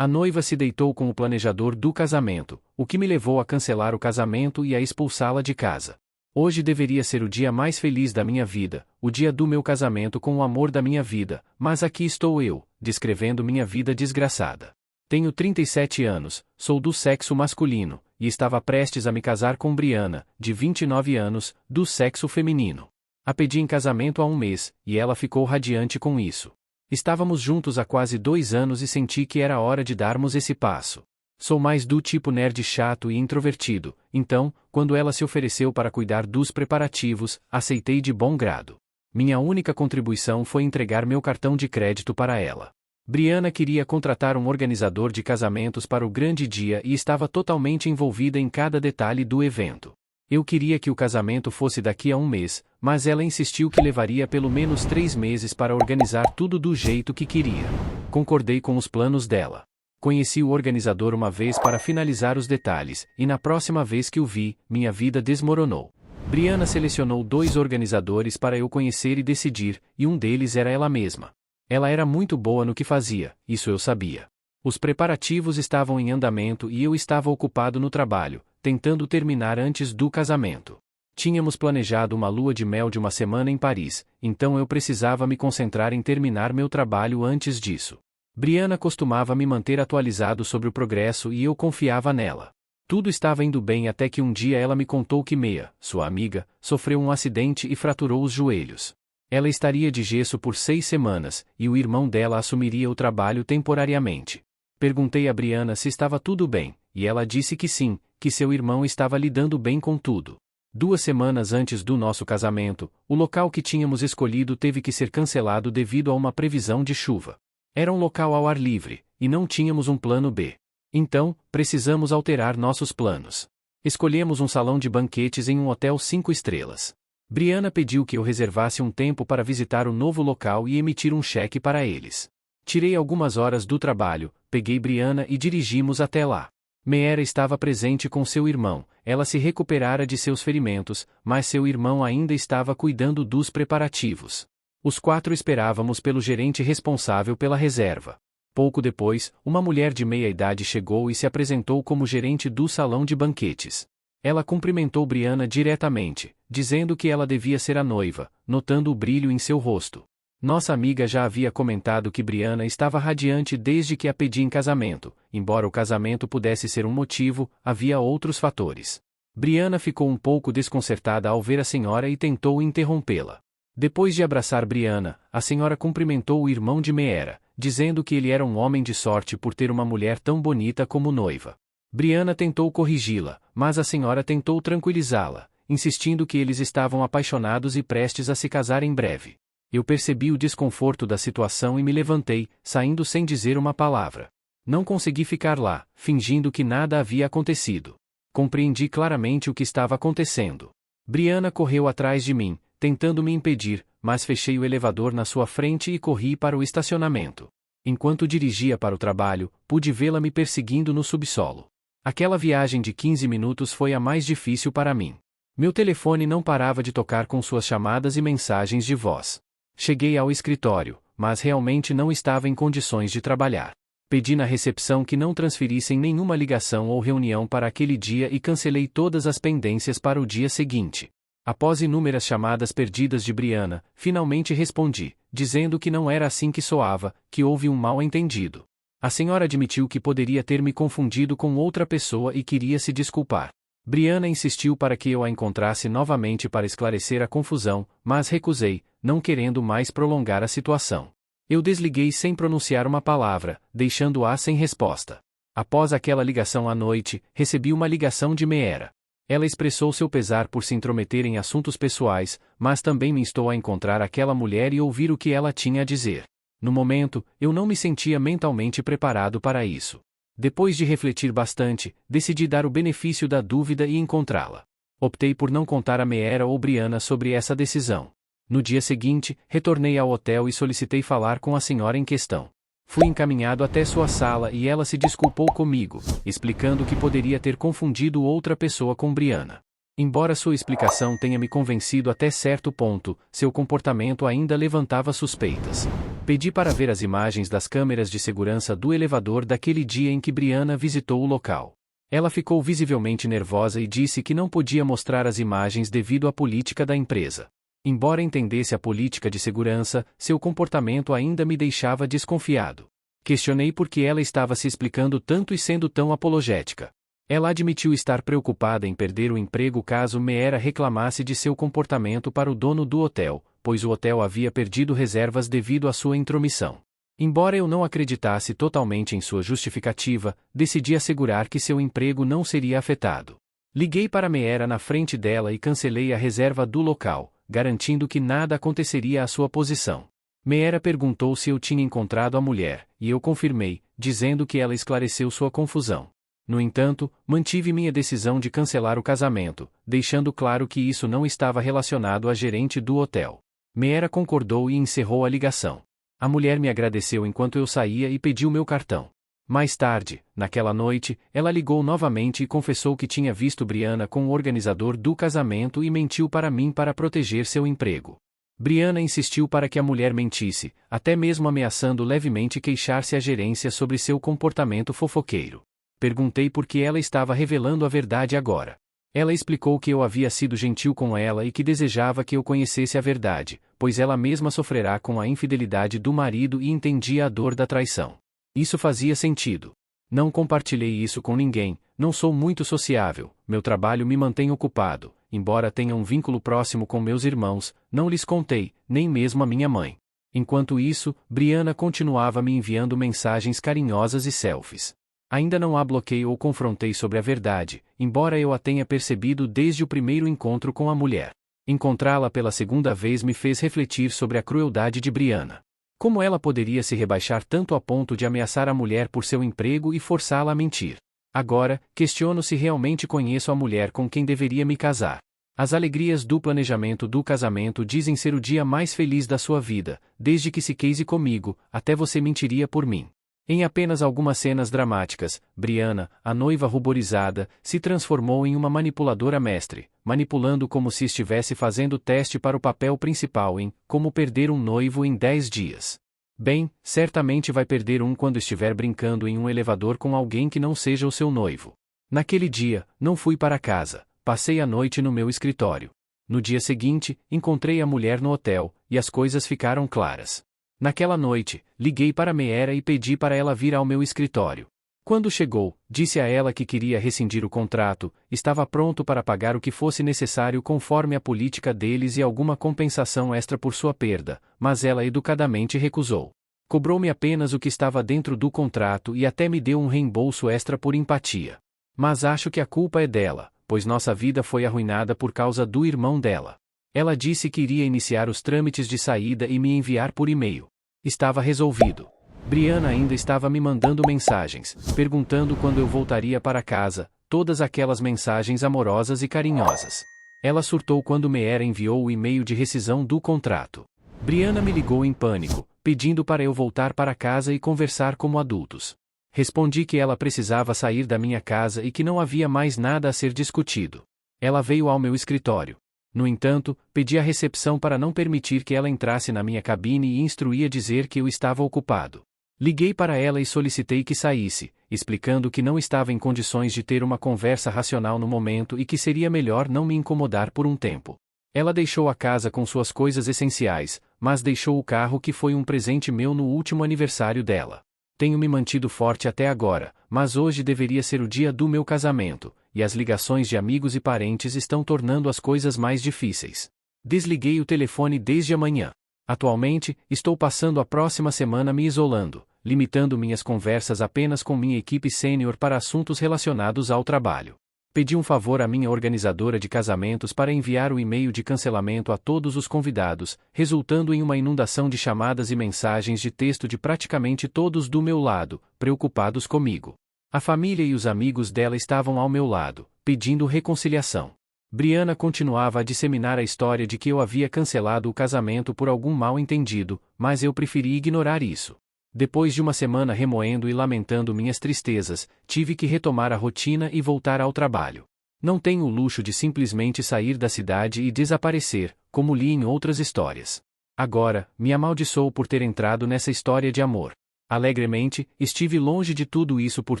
A noiva se deitou com o planejador do casamento, o que me levou a cancelar o casamento e a expulsá-la de casa. Hoje deveria ser o dia mais feliz da minha vida, o dia do meu casamento com o amor da minha vida, mas aqui estou eu, descrevendo minha vida desgraçada. Tenho 37 anos, sou do sexo masculino, e estava prestes a me casar com Briana, de 29 anos, do sexo feminino. A pedi em casamento há um mês, e ela ficou radiante com isso. Estávamos juntos há quase 2 anos e senti que era hora de darmos esse passo. Sou mais do tipo nerd chato e introvertido, então, quando ela se ofereceu para cuidar dos preparativos, aceitei de bom grado. Minha única contribuição foi entregar meu cartão de crédito para ela. Briana queria contratar um organizador de casamentos para o grande dia e estava totalmente envolvida em cada detalhe do evento. Eu queria que o casamento fosse daqui a um mês, mas ela insistiu que levaria pelo menos 3 meses para organizar tudo do jeito que queria. Concordei com os planos dela. Conheci o organizador uma vez para finalizar os detalhes, e na próxima vez que o vi, minha vida desmoronou. Briana selecionou 2 organizadores para eu conhecer e decidir, e um deles era ela mesma. Ela era muito boa no que fazia, isso eu sabia. Os preparativos estavam em andamento e eu estava ocupado no trabalho, tentando terminar antes do casamento. Tínhamos planejado uma lua de mel de uma semana em Paris, então eu precisava me concentrar em terminar meu trabalho antes disso. Briana costumava me manter atualizado sobre o progresso e eu confiava nela. Tudo estava indo bem até que um dia ela me contou que Mea, sua amiga, sofreu um acidente e fraturou os joelhos. Ela estaria de gesso por 6 semanas, e o irmão dela assumiria o trabalho temporariamente. Perguntei a Briana se estava tudo bem, e ela disse que sim, que seu irmão estava lidando bem com tudo. 2 semanas antes do nosso casamento, o local que tínhamos escolhido teve que ser cancelado devido a uma previsão de chuva. Era um local ao ar livre, e não tínhamos um plano B. Então, precisamos alterar nossos planos. Escolhemos um salão de banquetes em um hotel 5 estrelas. Briana pediu que eu reservasse um tempo para visitar o novo local e emitir um cheque para eles. Tirei algumas horas do trabalho, peguei Briana e dirigimos até lá. Meera estava presente com seu irmão, ela se recuperara de seus ferimentos, mas seu irmão ainda estava cuidando dos preparativos. Os 4 esperávamos pelo gerente responsável pela reserva. Pouco depois, uma mulher de meia idade chegou e se apresentou como gerente do salão de banquetes. Ela cumprimentou Briana diretamente, dizendo que ela devia ser a noiva, notando o brilho em seu rosto. Nossa amiga já havia comentado que Briana estava radiante desde que a pedi em casamento, embora o casamento pudesse ser um motivo, havia outros fatores. Briana ficou um pouco desconcertada ao ver a senhora e tentou interrompê-la. Depois de abraçar Briana, a senhora cumprimentou o irmão de Meera, dizendo que ele era um homem de sorte por ter uma mulher tão bonita como noiva. Briana tentou corrigi-la, mas a senhora tentou tranquilizá-la, insistindo que eles estavam apaixonados e prestes a se casar em breve. Eu percebi o desconforto da situação e me levantei, saindo sem dizer uma palavra. Não consegui ficar lá, fingindo que nada havia acontecido. Compreendi claramente o que estava acontecendo. Briana correu atrás de mim, tentando me impedir, mas fechei o elevador na sua frente e corri para o estacionamento. Enquanto dirigia para o trabalho, pude vê-la me perseguindo no subsolo. Aquela viagem de 15 minutos foi a mais difícil para mim. Meu telefone não parava de tocar com suas chamadas e mensagens de voz. Cheguei ao escritório, mas realmente não estava em condições de trabalhar. Pedi na recepção que não transferissem nenhuma ligação ou reunião para aquele dia e cancelei todas as pendências para o dia seguinte. Após inúmeras chamadas perdidas de Briana, finalmente respondi, dizendo que não era assim que soava, que houve um mal-entendido. A senhora admitiu que poderia ter me confundido com outra pessoa e queria se desculpar. Briana insistiu para que eu a encontrasse novamente para esclarecer a confusão, mas recusei, não querendo mais prolongar a situação. Eu desliguei sem pronunciar uma palavra, deixando-a sem resposta. Após aquela ligação à noite, recebi uma ligação de Meera. Ela expressou seu pesar por se intrometer em assuntos pessoais, mas também me instou a encontrar aquela mulher e ouvir o que ela tinha a dizer. No momento, eu não me sentia mentalmente preparado para isso. Depois de refletir bastante, decidi dar o benefício da dúvida e encontrá-la. Optei por não contar a Meera ou Briana sobre essa decisão. No dia seguinte, retornei ao hotel e solicitei falar com a senhora em questão. Fui encaminhado até sua sala e ela se desculpou comigo, explicando que poderia ter confundido outra pessoa com Briana. Embora sua explicação tenha me convencido até certo ponto, seu comportamento ainda levantava suspeitas. Pedi para ver as imagens das câmeras de segurança do elevador daquele dia em que Brianna visitou o local. Ela ficou visivelmente nervosa e disse que não podia mostrar as imagens devido à política da empresa. Embora entendesse a política de segurança, seu comportamento ainda me deixava desconfiado. Questionei por que ela estava se explicando tanto e sendo tão apologética. Ela admitiu estar preocupada em perder o emprego caso Meera reclamasse de seu comportamento para o dono do hotel, pois o hotel havia perdido reservas devido à sua intromissão. Embora eu não acreditasse totalmente em sua justificativa, decidi assegurar que seu emprego não seria afetado. Liguei para Meera na frente dela e cancelei a reserva do local, garantindo que nada aconteceria à sua posição. Meera perguntou se eu tinha encontrado a mulher, e eu confirmei, dizendo que ela esclareceu sua confusão. No entanto, mantive minha decisão de cancelar o casamento, deixando claro que isso não estava relacionado à gerente do hotel. Meera concordou e encerrou a ligação. A mulher me agradeceu enquanto eu saía e pediu meu cartão. Mais tarde, naquela noite, ela ligou novamente e confessou que tinha visto Brianna com o organizador do casamento e mentiu para mim para proteger seu emprego. Brianna insistiu para que a mulher mentisse, até mesmo ameaçando levemente queixar-se à gerência sobre seu comportamento fofoqueiro. Perguntei por que ela estava revelando a verdade agora. Ela explicou que eu havia sido gentil com ela e que desejava que eu conhecesse a verdade, pois ela mesma sofrerá com a infidelidade do marido e entendia a dor da traição. Isso fazia sentido. Não compartilhei isso com ninguém, não sou muito sociável, meu trabalho me mantém ocupado, embora tenha um vínculo próximo com meus irmãos, não lhes contei, nem mesmo a minha mãe. Enquanto isso, Brianna continuava me enviando mensagens carinhosas e selfies. Ainda não a bloqueei ou confrontei sobre a verdade, embora eu a tenha percebido desde o primeiro encontro com a mulher. Encontrá-la pela segunda vez me fez refletir sobre a crueldade de Brianna. Como ela poderia se rebaixar tanto a ponto de ameaçar a mulher por seu emprego e forçá-la a mentir? Agora, questiono se realmente conheço a mulher com quem deveria me casar. As alegrias do planejamento do casamento dizem ser o dia mais feliz da sua vida, desde que se case comigo, até você mentiria por mim. Em apenas algumas cenas dramáticas, Brianna, a noiva ruborizada, se transformou em uma manipuladora mestre, manipulando como se estivesse fazendo teste para o papel principal em Como Perder um Noivo em 10 Dias. Bem, certamente vai perder um quando estiver brincando em um elevador com alguém que não seja o seu noivo. Naquele dia, não fui para casa, passei a noite no meu escritório. No dia seguinte, encontrei a mulher no hotel, e as coisas ficaram claras. Naquela noite, liguei para Meera e pedi para ela vir ao meu escritório. Quando chegou, disse a ela que queria rescindir o contrato, estava pronto para pagar o que fosse necessário conforme a política deles e alguma compensação extra por sua perda, mas ela educadamente recusou. Cobrou-me apenas o que estava dentro do contrato e até me deu um reembolso extra por empatia. Mas acho que a culpa é dela, pois nossa vida foi arruinada por causa do irmão dela. Ela disse que iria iniciar os trâmites de saída e me enviar por e-mail. Estava resolvido. Brianna ainda estava me mandando mensagens, perguntando quando eu voltaria para casa, todas aquelas mensagens amorosas e carinhosas. Ela surtou quando Meera enviou o e-mail de rescisão do contrato. Brianna me ligou em pânico, pedindo para eu voltar para casa e conversar como adultos. Respondi que ela precisava sair da minha casa e que não havia mais nada a ser discutido. Ela veio ao meu escritório. No entanto, pedi à recepção para não permitir que ela entrasse na minha cabine e instruí a dizer que eu estava ocupado. Liguei para ela e solicitei que saísse, explicando que não estava em condições de ter uma conversa racional no momento e que seria melhor não me incomodar por um tempo. Ela deixou a casa com suas coisas essenciais, mas deixou o carro que foi um presente meu no último aniversário dela. Tenho me mantido forte até agora, mas hoje deveria ser o dia do meu casamento, e as ligações de amigos e parentes estão tornando as coisas mais difíceis. Desliguei o telefone desde amanhã. Atualmente, estou passando a próxima semana me isolando, limitando minhas conversas apenas com minha equipe sênior para assuntos relacionados ao trabalho. Pedi um favor à minha organizadora de casamentos para enviar o e-mail de cancelamento a todos os convidados, resultando em uma inundação de chamadas e mensagens de texto de praticamente todos do meu lado, preocupados comigo. A família e os amigos dela estavam ao meu lado, pedindo reconciliação. Brianna continuava a disseminar a história de que eu havia cancelado o casamento por algum mal-entendido, mas eu preferi ignorar isso. Depois de uma semana remoendo e lamentando minhas tristezas, tive que retomar a rotina e voltar ao trabalho. Não tenho o luxo de simplesmente sair da cidade e desaparecer, como li em outras histórias. Agora, me amaldiçoo por ter entrado nessa história de amor. Alegremente, estive longe de tudo isso por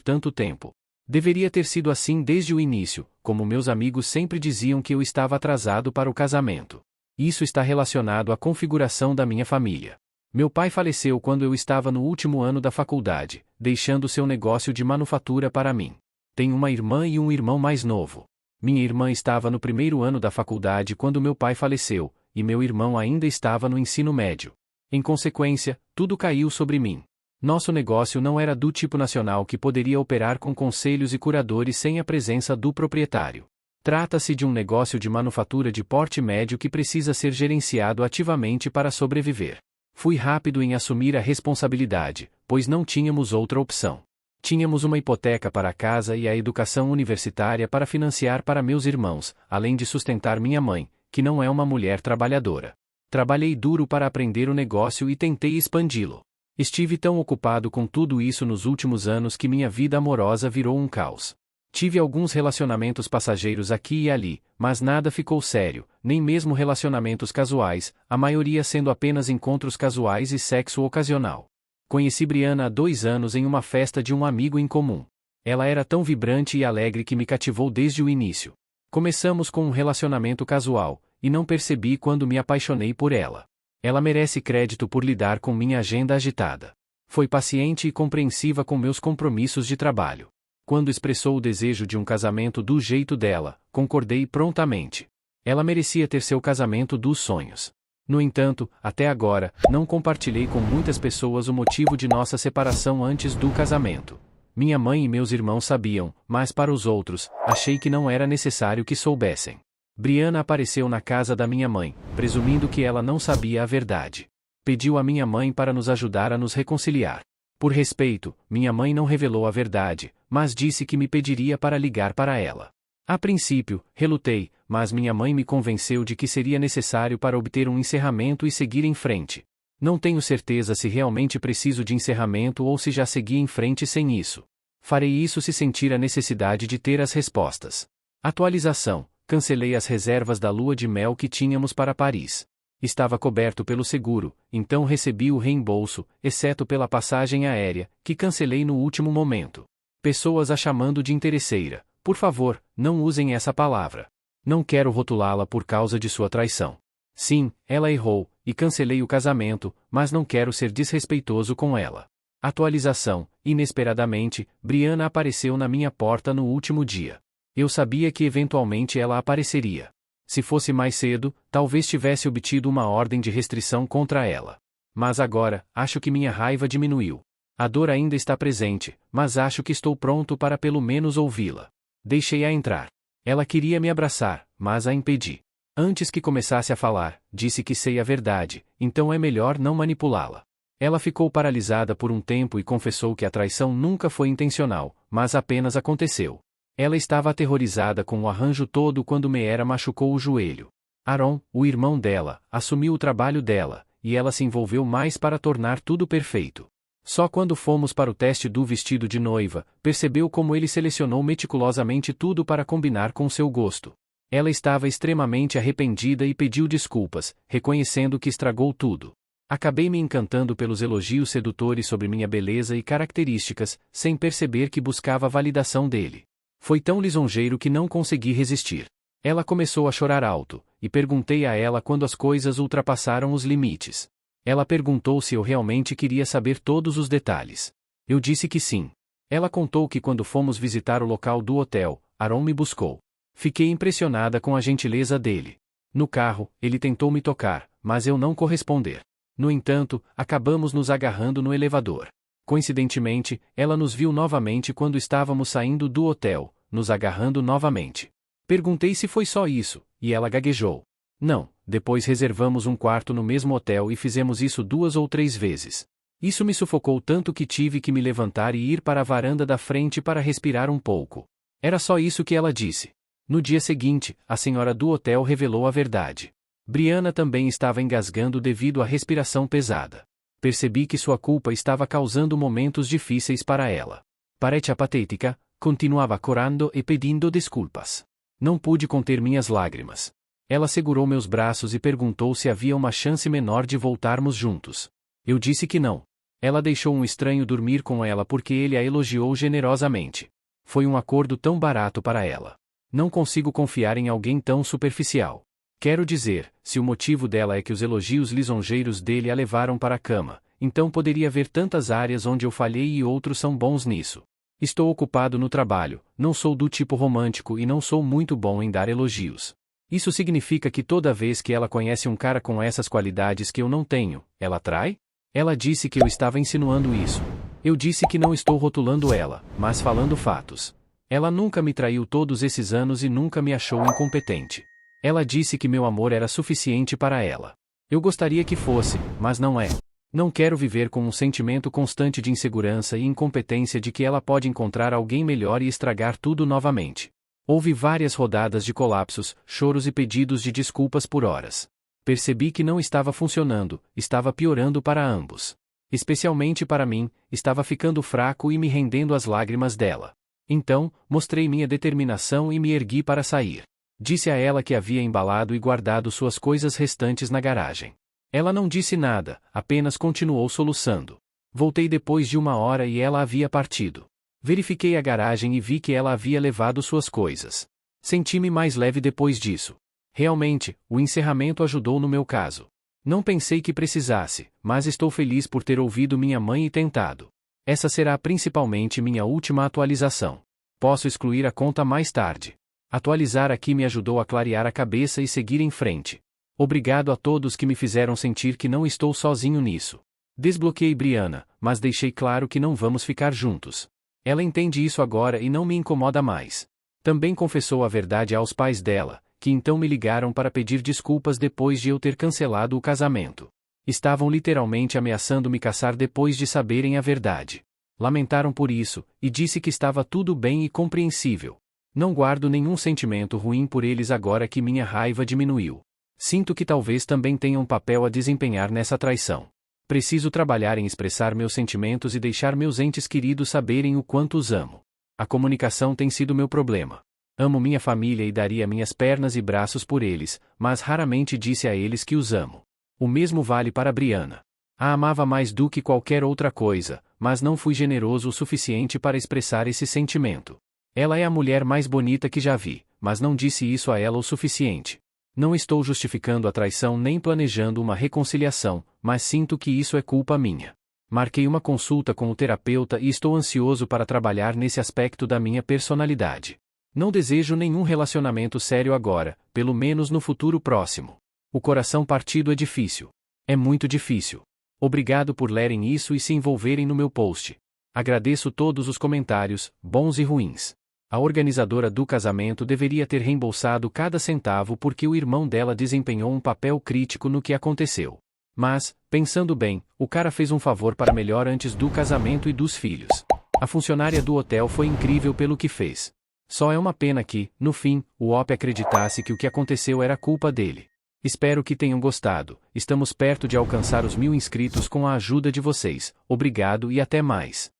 tanto tempo. Deveria ter sido assim desde o início, como meus amigos sempre diziam que eu estava atrasado para o casamento. Isso está relacionado à configuração da minha família. Meu pai faleceu quando eu estava no último ano da faculdade, deixando seu negócio de manufatura para mim. Tenho uma irmã e um irmão mais novo. Minha irmã estava no primeiro ano da faculdade quando meu pai faleceu, e meu irmão ainda estava no ensino médio. Em consequência, tudo caiu sobre mim. Nosso negócio não era do tipo nacional que poderia operar com conselhos e curadores sem a presença do proprietário. Trata-se de um negócio de manufatura de porte médio que precisa ser gerenciado ativamente para sobreviver. Fui rápido em assumir a responsabilidade, pois não tínhamos outra opção. Tínhamos uma hipoteca para a casa e a educação universitária para financiar para meus irmãos, além de sustentar minha mãe, que não é uma mulher trabalhadora. Trabalhei duro para aprender o negócio e tentei expandi-lo. Estive tão ocupado com tudo isso nos últimos anos que minha vida amorosa virou um caos. Tive alguns relacionamentos passageiros aqui e ali, mas nada ficou sério, nem mesmo relacionamentos casuais, a maioria sendo apenas encontros casuais e sexo ocasional. Conheci Brianna há 2 anos em uma festa de um amigo em comum. Ela era tão vibrante e alegre que me cativou desde o início. Começamos com um relacionamento casual, e não percebi quando me apaixonei por ela. Ela merece crédito por lidar com minha agenda agitada. Foi paciente e compreensiva com meus compromissos de trabalho. Quando expressou o desejo de um casamento do jeito dela, concordei prontamente. Ela merecia ter seu casamento dos sonhos. No entanto, até agora, não compartilhei com muitas pessoas o motivo de nossa separação antes do casamento. Minha mãe e meus irmãos sabiam, mas para os outros, achei que não era necessário que soubessem. Brianna apareceu na casa da minha mãe, presumindo que ela não sabia a verdade. Pediu a minha mãe para nos ajudar a nos reconciliar. Por respeito, minha mãe não revelou a verdade, mas disse que me pediria para ligar para ela. A princípio, relutei, mas minha mãe me convenceu de que seria necessário para obter um encerramento e seguir em frente. Não tenho certeza se realmente preciso de encerramento ou se já segui em frente sem isso. Farei isso se sentir a necessidade de ter as respostas. Atualização: cancelei as reservas da lua de mel que tínhamos para Paris. Estava coberto pelo seguro, então recebi o reembolso, exceto pela passagem aérea, que cancelei no último momento. Pessoas a chamando de interesseira. Por favor, não usem essa palavra. Não quero rotulá-la por causa de sua traição. Sim, ela errou, e cancelei o casamento, mas não quero ser desrespeitoso com ela. Atualização: inesperadamente, Brianna apareceu na minha porta no último dia. Eu sabia que eventualmente ela apareceria. Se fosse mais cedo, talvez tivesse obtido uma ordem de restrição contra ela. Mas agora, acho que minha raiva diminuiu. A dor ainda está presente, mas acho que estou pronto para pelo menos ouvi-la. Deixei-a entrar. Ela queria me abraçar, mas a impedi. Antes que começasse a falar, disse que sei a verdade, então é melhor não manipulá-la. Ela ficou paralisada por um tempo e confessou que a traição nunca foi intencional, mas apenas aconteceu. Ela estava aterrorizada com o arranjo todo quando Meera machucou o joelho. Aaron, o irmão dela, assumiu o trabalho dela, e ela se envolveu mais para tornar tudo perfeito. Só quando fomos para o teste do vestido de noiva, percebeu como ele selecionou meticulosamente tudo para combinar com seu gosto. Ela estava extremamente arrependida e pediu desculpas, reconhecendo que estragou tudo. Acabei me encantando pelos elogios sedutores sobre minha beleza e características, sem perceber que buscava a validação dele. Foi tão lisonjeiro que não consegui resistir. Ela começou a chorar alto, e perguntei a ela quando as coisas ultrapassaram os limites. Ela perguntou se eu realmente queria saber todos os detalhes. Eu disse que sim. Ela contou que quando fomos visitar o local do hotel, Aaron me buscou. Fiquei impressionada com a gentileza dele. No carro, ele tentou me tocar, mas eu não corresponder. No entanto, acabamos nos agarrando no elevador. Coincidentemente, ela nos viu novamente quando estávamos saindo do hotel, nos agarrando novamente. Perguntei se foi só isso, e ela gaguejou. Não, depois reservamos um quarto no mesmo hotel e fizemos isso 2 ou 3 vezes. Isso me sufocou tanto que tive que me levantar e ir para a varanda da frente para respirar um pouco. Era só isso que ela disse. No dia seguinte, a senhora do hotel revelou a verdade. Brianna também estava engasgando devido à respiração pesada. Percebi que sua culpa estava causando momentos difíceis para ela. Parecchia patética, continuava correndo e pedindo desculpas. Não pude conter minhas lágrimas. Ela segurou meus braços e perguntou se havia uma chance menor de voltarmos juntos. Eu disse que não. Ela deixou um estranho dormir com ela porque ele a elogiou generosamente. Foi um acordo tão barato para ela. Não consigo confiar em alguém tão superficial. Quero dizer, se o motivo dela é que os elogios lisonjeiros dele a levaram para a cama, então poderia haver tantas áreas onde eu falhei e outros são bons nisso. Estou ocupado no trabalho, não sou do tipo romântico e não sou muito bom em dar elogios. Isso significa que toda vez que ela conhece um cara com essas qualidades que eu não tenho, ela trai? Ela disse que eu estava insinuando isso. Eu disse que não estou rotulando ela, mas falando fatos. Ela nunca me traiu todos esses anos e nunca me achou incompetente. Ela disse que meu amor era suficiente para ela. Eu gostaria que fosse, mas não é. Não quero viver com um sentimento constante de insegurança e incompetência de que ela pode encontrar alguém melhor e estragar tudo novamente. Houve várias rodadas de colapsos, choros e pedidos de desculpas por horas. Percebi que não estava funcionando, estava piorando para ambos. Especialmente para mim, estava ficando fraco e me rendendo às lágrimas dela. Então, mostrei minha determinação e me ergui para sair. Disse a ela que havia embalado e guardado suas coisas restantes na garagem. Ela não disse nada, apenas continuou soluçando. Voltei depois de 1 hora e ela havia partido. Verifiquei a garagem e vi que ela havia levado suas coisas. Senti-me mais leve depois disso. Realmente, o encerramento ajudou no meu caso. Não pensei que precisasse, mas estou feliz por ter ouvido minha mãe e tentado. Essa será principalmente minha última atualização. Posso excluir a conta mais tarde. Atualizar aqui me ajudou a clarear a cabeça e seguir em frente. Obrigado a todos que me fizeram sentir que não estou sozinho nisso. Desbloqueei Brianna, mas deixei claro que não vamos ficar juntos. Ela entende isso agora e não me incomoda mais. Também confessou a verdade aos pais dela, que então me ligaram para pedir desculpas depois de eu ter cancelado o casamento. Estavam literalmente ameaçando me caçar depois de saberem a verdade. Lamentaram por isso, e disse que estava tudo bem e compreensível. Não guardo nenhum sentimento ruim por eles agora que minha raiva diminuiu. Sinto que talvez também tenha um papel a desempenhar nessa traição. Preciso trabalhar em expressar meus sentimentos e deixar meus entes queridos saberem o quanto os amo. A comunicação tem sido meu problema. Amo minha família e daria minhas pernas e braços por eles, mas raramente disse a eles que os amo. O mesmo vale para Brianna. A amava mais do que qualquer outra coisa, mas não fui generoso o suficiente para expressar esse sentimento. Ela é a mulher mais bonita que já vi, mas não disse isso a ela o suficiente. Não estou justificando a traição nem planejando uma reconciliação, mas sinto que isso é culpa minha. Marquei uma consulta com o terapeuta e estou ansioso para trabalhar nesse aspecto da minha personalidade. Não desejo nenhum relacionamento sério agora, pelo menos no futuro próximo. O coração partido é difícil. É muito difícil. Obrigado por lerem isso e se envolverem no meu post. Agradeço todos os comentários, bons e ruins. A organizadora do casamento deveria ter reembolsado cada centavo porque o irmão dela desempenhou um papel crítico no que aconteceu. Mas, pensando bem, o cara fez um favor para melhor antes do casamento e dos filhos. A funcionária do hotel foi incrível pelo que fez. Só é uma pena que, no fim, o OP acreditasse que o que aconteceu era culpa dele. Espero que tenham gostado. Estamos perto de alcançar os 1000 inscritos com a ajuda de vocês. Obrigado e até mais.